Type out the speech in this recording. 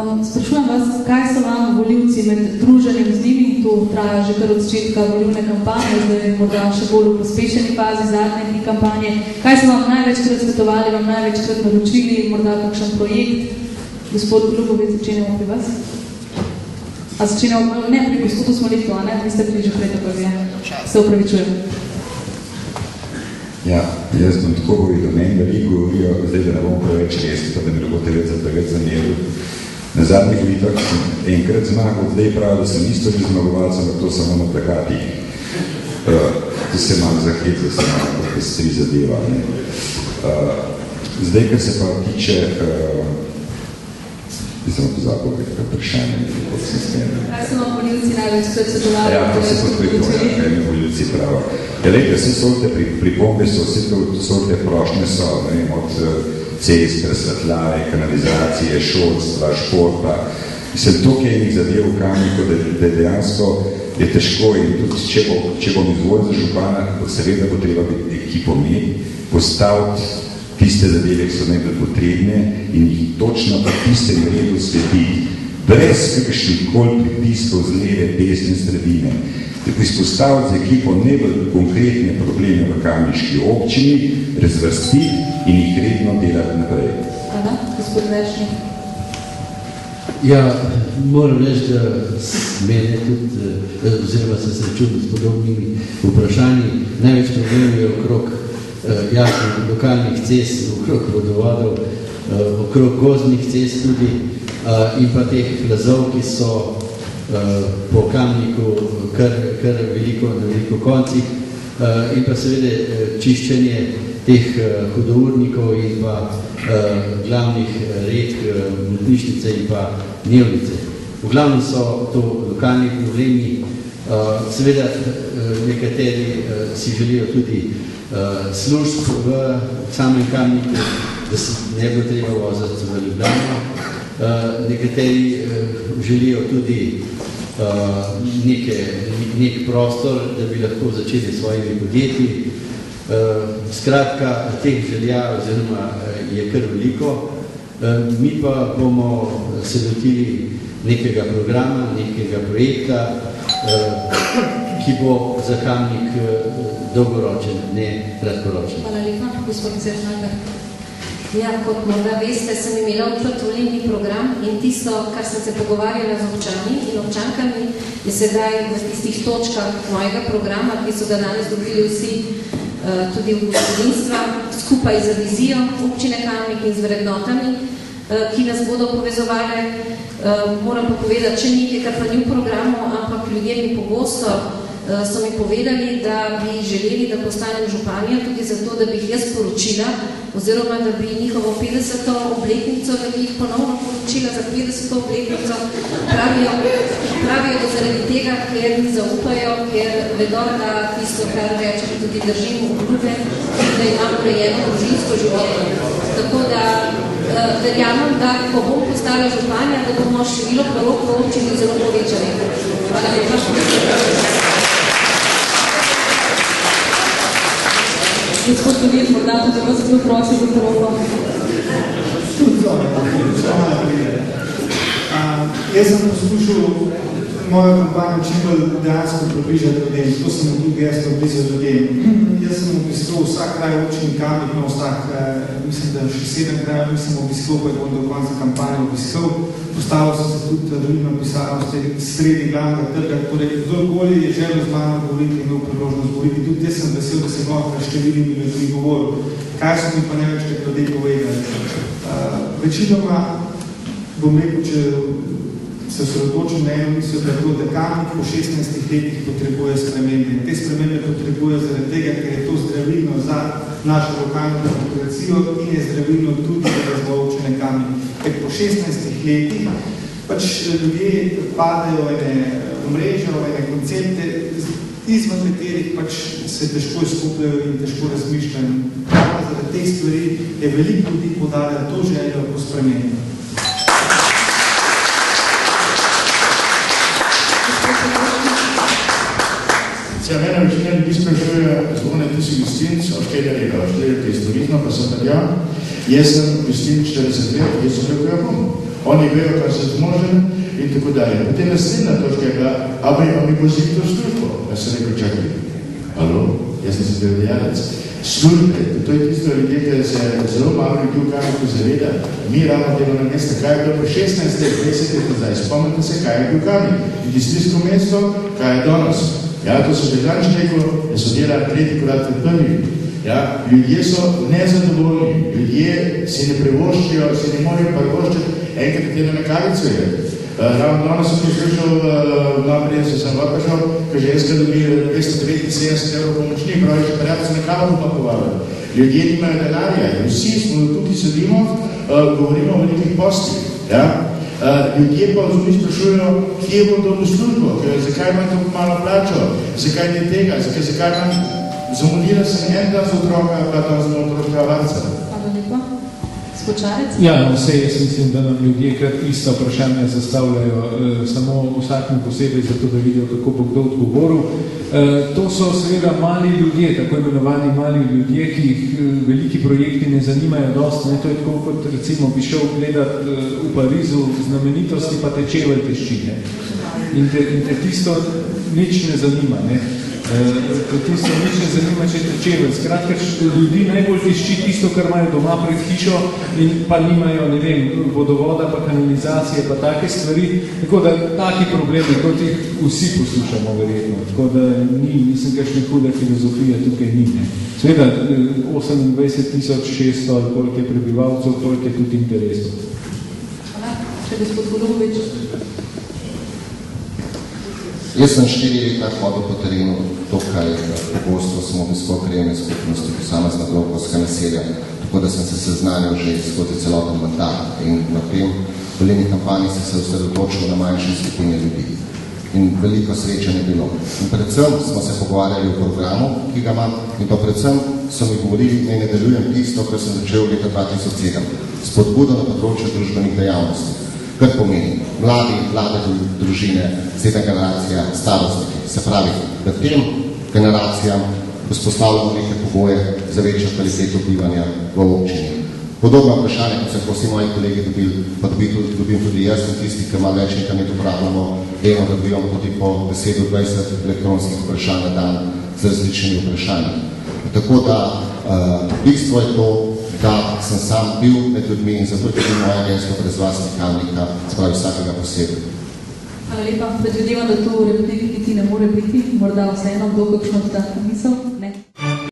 Sprašujem vas, kaj so vam volivci med druženjem z njimi, to traja že kar od začetka volilne kampanje, zdaj morda še bolj v pospešeni fazi zadnje dni kampanje. Kaj so vam največkrat svetovali, vam največkrat naročili, morda kakšen projekt? Gospod Golubovic, začenjamo pri vas. A začenjamo, ne, pri gospodu Smolitko, a ne? Vi ste bili že prej tako, se upravičujem. Ja, jaz bom tako govoril, da meni veliko govorijo, zdaj da ne bom preveč resni, pa da mi lahko preveč zameril. Na zadnjih volitvah sem enkrat zmagal, zdaj pravi, da sem isto že zmagovalcem, ampak to samo na plakatih. To se malo zahec, da se malo pestri zadeva. Zdaj, kar se pa tiče, sem pozabil, kakaj vprašanje, kako sem smenil. Kaj so vam volivci največ svetovali? Ja, to se pa pripomnim, kaj mi volivci pravo. Ja, lejte, vse sorte pripombe so, vse sorte prošnje so, ne vem, od cest, razsvetljave, kanalizacije, šolstva, športa. Mislim, toliko je enih zadev v Kamniku, da dejansko je težko in tudi, če bom izvolil za župana, seveda bo treba biti ekipo postaviti tiste zadeve, ki so najbolj potrebne in jih točno po tistem redu slediti, brez kakšnih kol pritiskov z leve, desne sredine. Tako izpostaviti z ekipo najbolj konkretne probleme v kamniški občini, razvrstiti in jih redno delati naprej. Hvala, gospod Veršnik. Ja, moram reči, da mene tudi, oziroma se srečujem s podobnimi vprašanji, največ problem je okrog jasno lokalnih cest, okrog vodovodov, okrog gozdnih cest tudi in pa teh plazov, ki so po Kamniku kar veliko, na veliko koncih in pa seveda čiščenje teh hudournikov in pa glavnih rek, Mutnišnice in pa Dnevnice. V glavnem so to lokalni problemi, seveda nekateri si želijo tudi služb v samem Kamniku, da se ne bo treba voziti v Ljubljano. Nekateri želijo tudi nek prostor, da bi lahko začeli svojimi podjetji. Skratka, teh želja oziroma je kar veliko. Mi pa bomo se lotili nekega programa, nekega projekta, ki bo za Kamnik dolgoročen, ne kratkoročen. Hvala lepa, gospod Cernagar. Ja, kot morda veste, sem imela odprt volilni program in tisto, kar sem se pogovarjala z občani in občankami, je sedaj v tistih točkah mojega programa, ki so ga danes dobili vsi, tudi v gospodinstva, skupaj z vizijo občine Kamnik in z vrednotami, ki nas bodo povezovali. Moram pa povedati, če nekaj, kar pa ni v programu, ampak ljudje mi pogosto so mi povedali, da bi želeli, da postanem županja, tudi zato, da bi jih jaz poročila, oziroma da bi njihovo 50. obletnico, da bi jih ponovno poročila za 50. obletnico. Pravijo, da zaradi tega, ker mi zaupajo, ker vedo, da tisto, kar rečem, tudi držim obljube, da imam urejeno družinsko življenje. Tako da verjamem, da ko bom postala županja, da bomo število porok v občini zelo povečali. Hvala lepa. Gospod Tovic, morda tudi vas bi prosil za poroko. Jaz sem poskušal mojo kampanjo čim bolj dejansko približati ljudem, zato sem tudi jaz približal ljudem. Jaz sem obiskal vsak kraj občini Kamnik, no vsak, mislim, da še 7 krajev nisem obiskal, pa bom do konca kampanje obiskal. Postavil sem se tudi volilno pisarno sredi glavnega trga, torej kdorkoli je želel z mano govoriti, imel priložnost govoriti. Tudi jaz sem vesel, da sem lahko številnimi ljudmi govoril. Kaj so mi pa največkrat ljudje povedali? Večinoma, bom rekel, če se osredotočim na eno misel, da je to, da Kamnik po 16 letih potrebuje spremembe. Te spremembe potrebuje zaradi tega, ker je to zdravilno za našo lokalno demokracijo in je zdravilno tudi za razvoj občine Kamnik. Ker po 16 letih pač ljudje padajo v ene omrežja, v ene koncepte, izven katerih pač se težko izkupljajo in težko razmišljajo. Zaradi teh stvari je veliko ljudi podarjalo to željo po spremembi. Ja, mene večina ljudi sprašuje, zvone, ti si gostinc, od tega leta, od 4 let, storithno pa sem tak ja. Jaz sem gostinc 40 let, jaz sem rekel, ja bom. oni vejo, kar se zmožen in tako dalje. Potem naslednja točka je bila, a mi bo zdi to službo? Jaz sem rekel, čakaj, alo, jaz sem se delodajalec. Službe, to je tisto ljudje, ki se zelo malo ljudi v Kamniku zaveda, mi ravno delovno mesto, kaj je bilo po 16 let, 20 let nazaj, spomnite se, kaj je bil Kamnik, industrijsko mesto, kaj je danes. Ja, to so že danes rekel, da so delali tretji korak v prvi. Ja, ljudje so nezadovoljni, ljudje si ne privoščijo, si ne morajo privoščiti, enkrat tedno na kavico je. Ravno danes sem poslušal, naprej sem odpašal, ko ženska dobi 279 evrov pomočnik, pravi, že prijatelj se na kavu napovali. Ljudje nimajo denarja, vsi smo tukaj sedimo, govorimo o velikih poslih. Ja? Ljudje pa vzmi sprašujejo, kje bo dobil službo, zakaj imam tako malo plačo, zakaj ne tega, zakaj imam zamudila sem en dan za otroka, pa dan za otroka varca. Hvala lepa. Spočarec? Ja, no, vse jaz mislim, da nam ljudje kar ista vprašanja zastavljajo, samo vsakim posebej zato, da vidijo, kako bo kdo odgovoril. To so seveda mali ljudje, tako imenovani mali ljudje, ki jih veliki projekti ne zanimajo dosti. To je tako, kot recimo bi šel gledat v Parizu znamenitosti, pa te čevelj teščine. In te tisto nič ne zanima. Tisto nič ne zanima, če te čevelj. Skratka, ljudi najbolj tišči tisto, kar imajo doma pred hišo in pa nimajo, ne vem, vodovoda, pa kanalizacije, pa take stvari. Tako da taki problemi, kot jih vsi poslušamo verjetno. Tako da ni, mislim, kakšne hude filozofije tukaj ni. Seveda, 28.600 ali koliko je prebivalcev, koliko je tudi interesov. Hvala. Še gospod Golubovič. Jaz sem 4 leta hodil po terenu, tukaj pogosto smo obiskal krajevne skupnosti, posamezna blokovska naselja, tako da sem se seznanil že skozi celoten mandat in na tem volilni kampanji sem se osredotočil na manjše skupine ljudi. In veliko sreča je bilo. In predvsem smo se pogovarjali o programu, ki ga imam, in pa predvsem so mi govorili, naj nadaljujem tisto, kar sem začel leta 2007, spodbudo na področju družbenih dejavnosti. Kar pomeni mladi, mlade družine, srednja generacija, starostniki. Se pravi, da tem generacijam vzpostavljamo neke pogoje za večjo kvaliteto bivanja v občini. Podobno vprašanje, kot so vsi moji kolegi dobili, pa dobim tudi jaz in tisti, ki ima več internet uporabljamo, vemo, da dobivamo tudi po 10-20 elektronskih vprašanj na dan z različnimi vprašanji. Tako da bistvo je to, da sem sam bil med ljudmi in zato je tudi moja gensko brez vas Kamnika, spravi vsakega posebej. Hvala lepa. Predvidevam, da to v repliki ne more biti, morda vseeno, kdo kakšno dodatno misel.